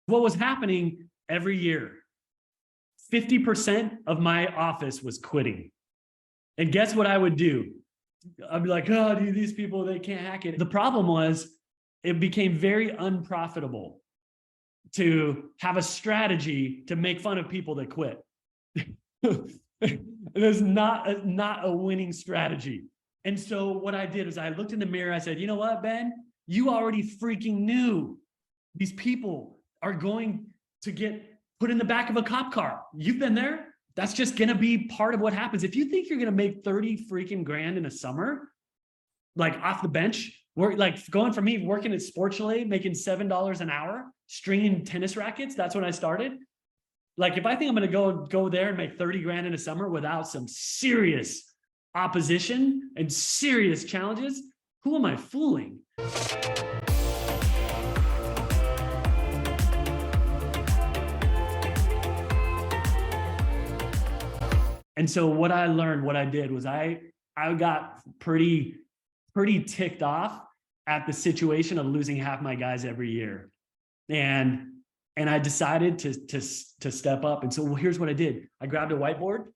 What was happening every year? 50% of my office was quitting. And guess what I would do? I'd be like, oh, dude, these people, they can't hack it. The problem was it became very unprofitable to have a strategy to make fun of people that quit. It was not a winning strategy. And so what I did is I looked in the mirror. I said, you know what, Ben? You already freaking knew these people are going to get put in the back of a cop car. You've been there. That's just going to be part of what happens. If you think you're going to make 30 freaking grand in a summer, like off the bench, like going from me working at Sports Chalet, making $7 an hour, stringing tennis rackets. That's when I started. Like, if I think I'm going to go there and make 30 grand in a summer without some serious opposition and serious challenges, who am I fooling? And so what I learned, what I did was I got pretty ticked off at the situation of losing half my guys every year. And I decided to step up. And so here's what I did. I grabbed a whiteboard,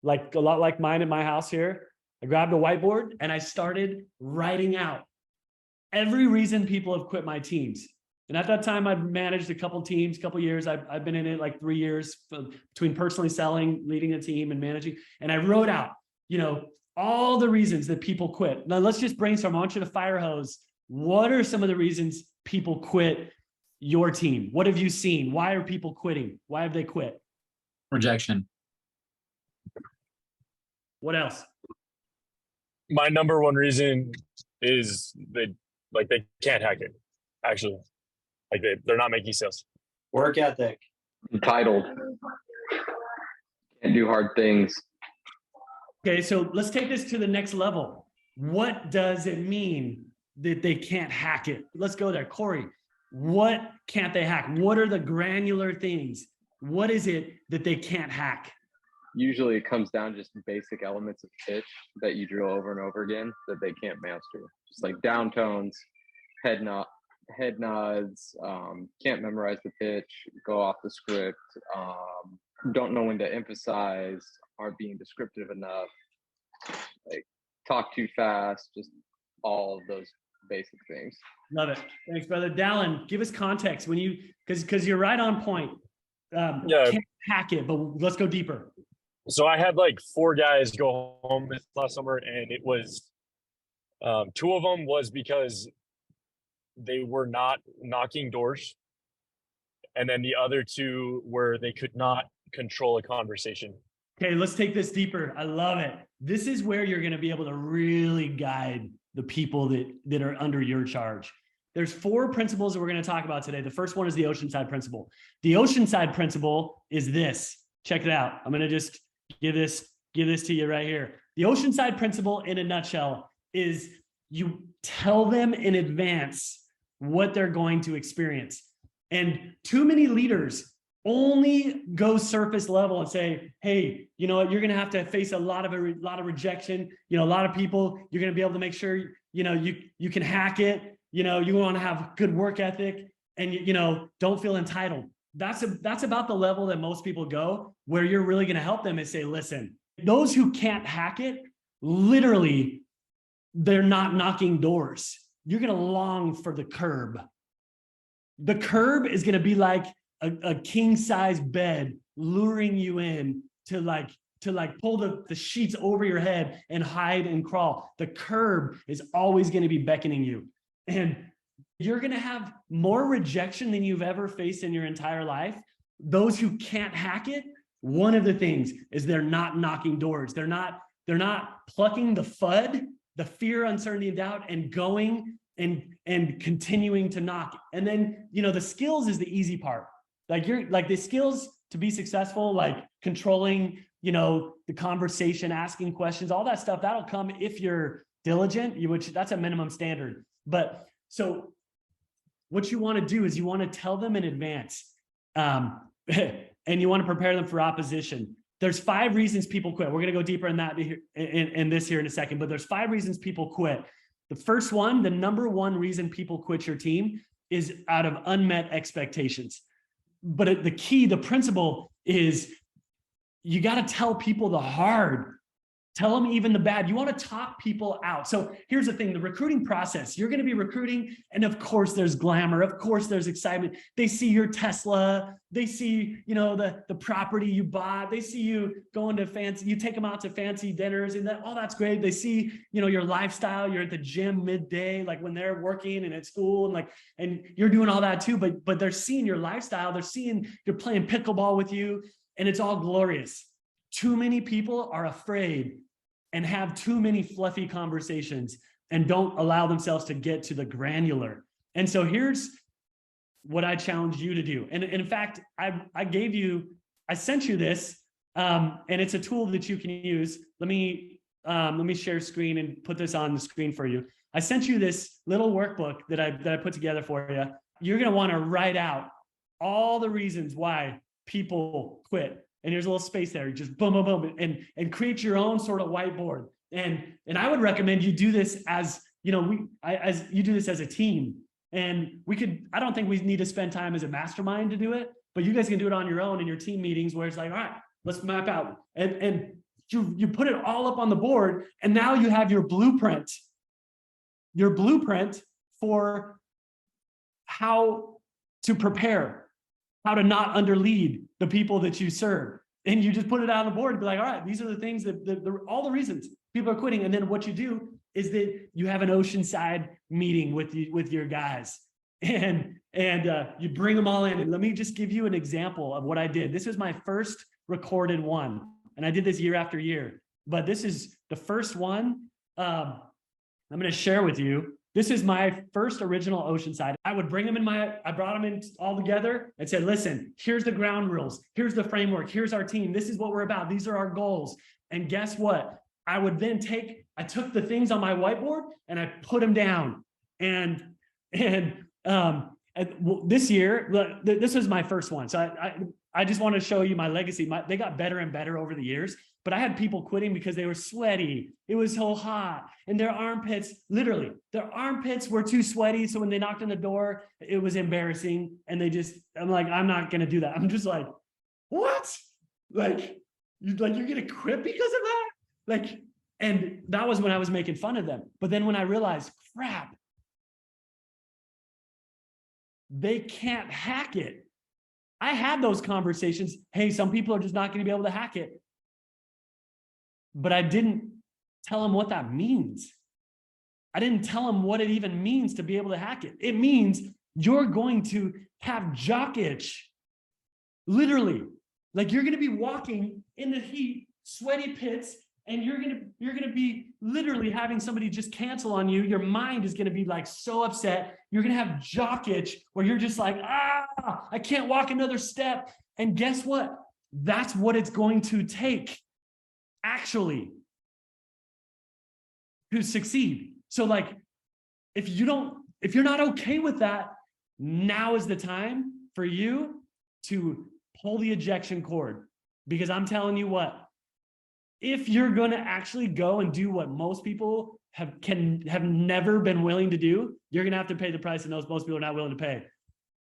like a lot like mine in my house here. I grabbed a whiteboard and I started writing out every reason people have quit my teams. And at that time, I'd managed a couple teams, couple years. I've been in it like 3 years between personally selling, leading a team and managing. And I wrote out, all the reasons that people quit. Now let's just brainstorm. I want you to fire hose. What are some of the reasons people quit your team? What have you seen? Why are people quitting? Why have they quit? Rejection. What else? My number one reason is they can't hack it. Actually, they're not making sales. Work ethic. Entitled. Can't do hard things. Okay, so let's take this to the next level. What does it mean that they can't hack it? Let's go there. Corey, what can't they hack? What are the granular things? What is it that they can't hack? Usually it comes down to just basic elements of pitch that you drill over and over again that they can't master. Just like downtones, head nods, can't memorize the pitch, go off the script, don't know when to emphasize, aren't being descriptive enough, like talk too fast, just all of those basic things. Love it. Thanks, brother. Dallin, give us context when you, because you're right on point. Yeah. Can't hack it, but let's go deeper. So I had like 4 guys go home this last summer, and it was 2 of them was because they were not knocking doors, and then the other 2 were they could not control a conversation. Okay, let's take this deeper. I love it. This is where you're going to be able to really guide the people that are under your charge. There's 4 principles that we're going to talk about today. The first one is the Oceanside Principle. The Oceanside Principle is this. Check it out. I'm going to just give this to you right here. The Oceanside Principle in a nutshell is you tell them in advance what they're going to experience. And too many leaders only go surface level and say, hey, you know what, you're going to have to face a lot of rejection. A lot of people, you're going to be able to make sure, you can hack it. You want to have good work ethic and, don't feel entitled. That's about the level that most people go. Where you're really going to help them is say, listen, those who can't hack it, literally, they're not knocking doors. You're going to long for the curb. The curb is going to be like a king size bed luring you in to pull the sheets over your head and hide and crawl. The curb is always going to be beckoning you. And you're going to have more rejection than you've ever faced in your entire life. Those who can't hack it, one of the things is they're not knocking doors. They're not plucking the FUD, the fear, uncertainty, and doubt, and going and continuing to knock. And then, the skills is the easy part. Like the skills to be successful, like controlling, the conversation, asking questions, all that stuff, that'll come if you're diligent, which that's a minimum standard. But so what you want to do is you want to tell them in advance, and you want to prepare them for opposition. There's 5 reasons people quit. We're going to go deeper in that in this here in a second, but there's 5 reasons people quit. The first one, the number one reason people quit your team is out of unmet expectations. But the key, the principle is you got to tell people the hard. Tell them even the bad. You want to talk people out. So here's the thing, the recruiting process, you're going to be recruiting. And of course there's glamour. Of course there's excitement. They see your Tesla. They see, you know, the property you bought. They see you going to fancy, you take them out to fancy dinners and all that's great. They see, you know, your lifestyle. You're at the gym midday, like when they're working and at school and you're doing all that too. But they're seeing your lifestyle. They're seeing you're playing pickleball with you and it's all glorious. Too many people are afraid and have too many fluffy conversations and don't allow themselves to get to the granular. And so here's what I challenge you to do. And in fact, I sent you this, and it's a tool that you can use. Let me share screen and put this on the screen for you. I sent you this little workbook that I put together for you. You're gonna wanna write out all the reasons why people quit. And there's a little space there, just boom, boom, boom, and create your own sort of whiteboard. And I would recommend you do this as, you know, as you do this as a team. And I don't think we need to spend time as a mastermind to do it, but you guys can do it on your own in your team meetings where it's like, all right, let's map out. And you put it all up on the board. And now you have your blueprint for how to prepare, how to not underlead the people that you serve. And you just put it out on the board and be like, all right, these are the things all the reasons people are quitting. And then what you do is that you have an Oceanside meeting with your guys and you bring them all in. And let me just give you an example of what I did. This is my first recorded one. And I did this year after year, but this is the first one I'm going to share with you. This is my first original Oceanside. I would bring them I brought them in all together and said, listen, here's the ground rules. Here's the framework. Here's our team. This is what we're about. These are our goals. And guess what? I would then I took the things on my whiteboard and I put them down. And this year, this was my first one. So I just want to show you my legacy. They got better and better over the years. But I had people quitting because they were sweaty. It was so hot. And their armpits, literally, their armpits were too sweaty. So when they knocked on the door, it was embarrassing. And I'm like, I'm not going to do that. I'm just like, what? Like you're going to quit because of that? Like, and that was when I was making fun of them. But then when I realized, crap, they can't hack it. I had those conversations. Hey, some people are just not going to be able to hack it. But I didn't tell them what that means. I didn't tell them what it even means to be able to hack it. It means you're going to have jock itch. Literally. Like you're going to be walking in the heat, sweaty pits, and you're going to be literally having somebody just cancel on you. Your mind is going to be like so upset. You're going to have jock itch where you're just like, I can't walk another step. And guess what? That's what it's going to take. Actually, to succeed. So like, if you're not okay with that, now is the time for you to pull the ejection cord. Because I'm telling you what, if you're going to actually go and do what most people have never been willing to do, you're going to have to pay the price that most people are not willing to pay.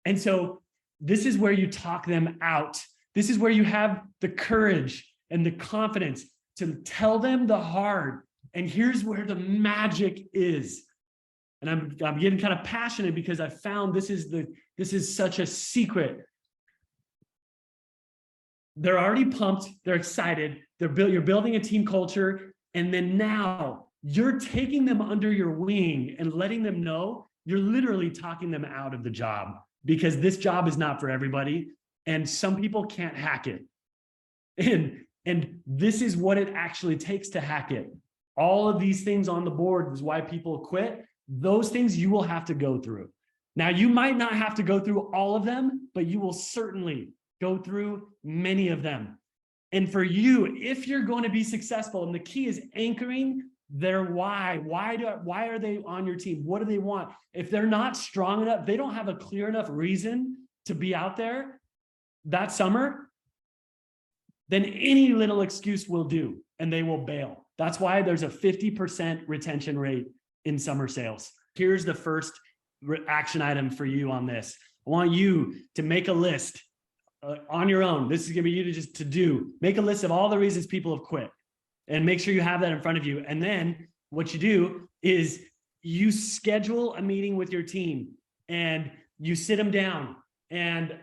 And so this is where you talk them out. This is where you have the courage and the confidence to tell them the hard. And here's where the magic is. And I'm getting kind of passionate because I found this is such a secret. They're already pumped, they're excited, you're building a team culture, and then now you're taking them under your wing and letting them know you're literally talking them out of the job because this job is not for everybody, and some people can't hack it. And this is what it actually takes to hack it. All of these things on the board is why people quit. Those things you will have to go through. Now, you might not have to go through all of them, but you will certainly go through many of them. And for you, if you're going to be successful, and the key is anchoring their why. Why are they on your team? What do they want? If they're not strong enough, they don't have a clear enough reason to be out there that summer, then any little excuse will do, and they will bail. That's why there's a 50% retention rate in summer sales. Here's the first action item for you on this. I want you to make a list on your own. This is going to be you to do. Make a list of all the reasons people have quit and make sure you have that in front of you. And then what you do is you schedule a meeting with your team and you sit them down and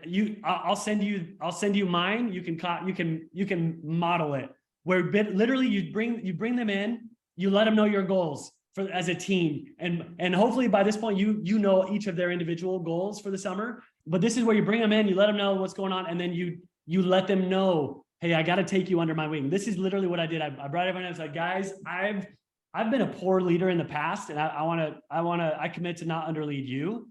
I'll send you mine. You can model it where literally you bring them in, you let them know your goals as a team. And hopefully by this point, you know each of their individual goals for the summer, but this is where you bring them in, you let them know what's going on. And then you let them know, hey, I got to take you under my wing. This is literally what I did. I brought everyone in. I was like, guys, I've been a poor leader in the past, and I commit to not underlead you.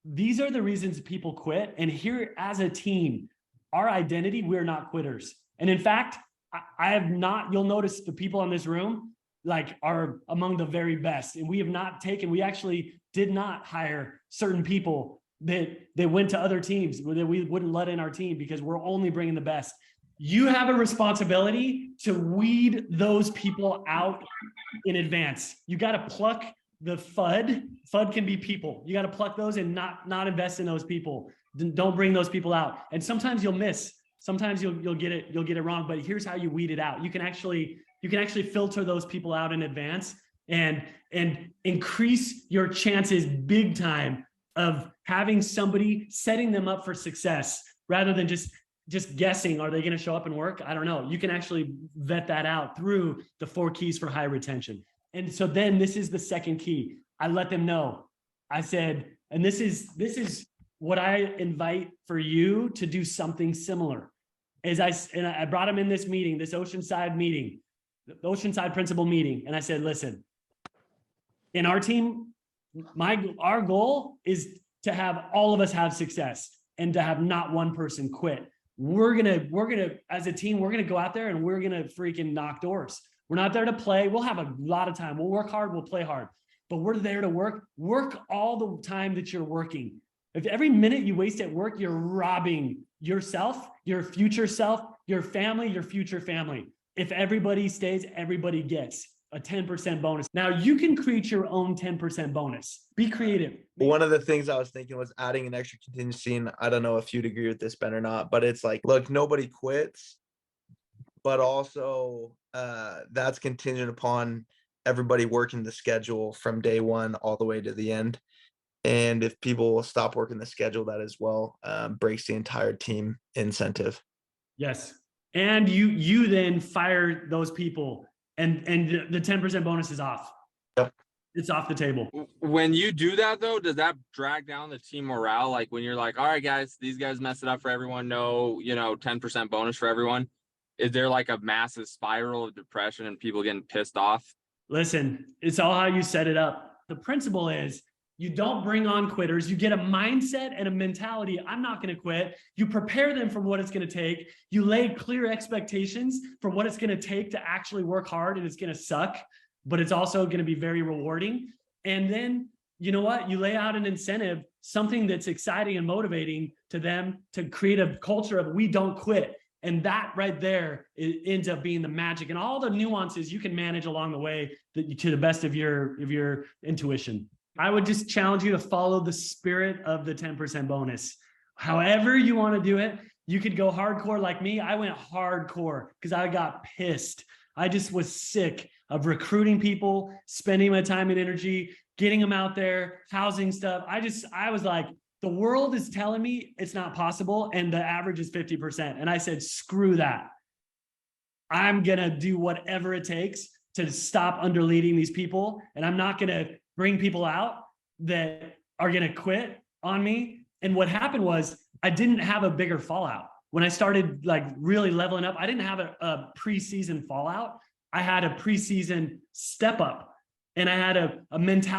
These are the reasons people quit. And here as a team, our identity, we're not quitters. And in fact, you'll notice the people in this room are among the very best. And we actually did not hire certain people that went to other teams that we wouldn't let in our team because we're only bringing the best. You have a responsibility to weed those people out in advance. You got to pluck the FUD. FUD can be people. You got to pluck those and not invest in those people. Don't bring those people out. And sometimes you'll miss. Sometimes you'll get it wrong. But here's how you weed it out. You can actually filter those people out in advance and increase your chances big time of having somebody setting them up for success rather than just guessing, are they going to show up and work? I don't know. You can actually vet that out through the 4 keys for high retention. And so then this is the second key. I let them know. I said, and this is what I invite for you to do something similar. I brought them in this meeting, this Oceanside meeting, the Oceanside Principle meeting. And I said, listen, in our team, our goal is to have all of us have success and to have not one person quit. We're gonna, as a team, we're gonna go out there and we're gonna freaking knock doors. We're not there to play. We'll have a lot of time. We'll work hard. We'll play hard, but we're there to work all the time that you're working. If every minute you waste at work, you're robbing yourself, your future self, your family, your future family. If everybody stays, everybody gets a 10% bonus. Now you can create your own 10% bonus. Be creative. One of the things I was thinking was adding an extra contingency. And I don't know if you'd agree with this, Ben, or not, but it's like, look, nobody quits, but also that's contingent upon everybody working the schedule from day one all the way to the end. And if people stop working the schedule, that as well breaks the entire team incentive. Yes. And you then fire those people and the 10% bonus is off. Yep. It's off the table. When you do that though, does that drag down the team morale? Like when you're like, all right, guys, these guys mess it up for everyone. No, 10% bonus for everyone. Is there like a massive spiral of depression and people getting pissed off? Listen, it's all how you set it up. The principle is you don't bring on quitters. You get a mindset and a mentality. I'm not going to quit. You prepare them for what it's going to take. You lay clear expectations for what it's going to take to actually work hard, and it's going to suck, but it's also going to be very rewarding. And then, you know what? You lay out an incentive, something that's exciting and motivating to them to create a culture of we don't quit. And that right there, it ends up being the magic and all the nuances you can manage along the way to the best of your intuition. I would just challenge you to follow the spirit of the 10% bonus. However you want to do it, you could go hardcore like me. I went hardcore because I got pissed. I just was sick of recruiting people, spending my time and energy, getting them out there, housing stuff. I was like, the world is telling me it's not possible and the average is 50%. And I said, screw that. I'm going to do whatever it takes to stop underleading these people. And I'm not going to bring people out that are going to quit on me. And what happened was I didn't have a bigger fallout. When I started like really leveling up, I didn't have a preseason fallout. I had a preseason step up and I had a mentality.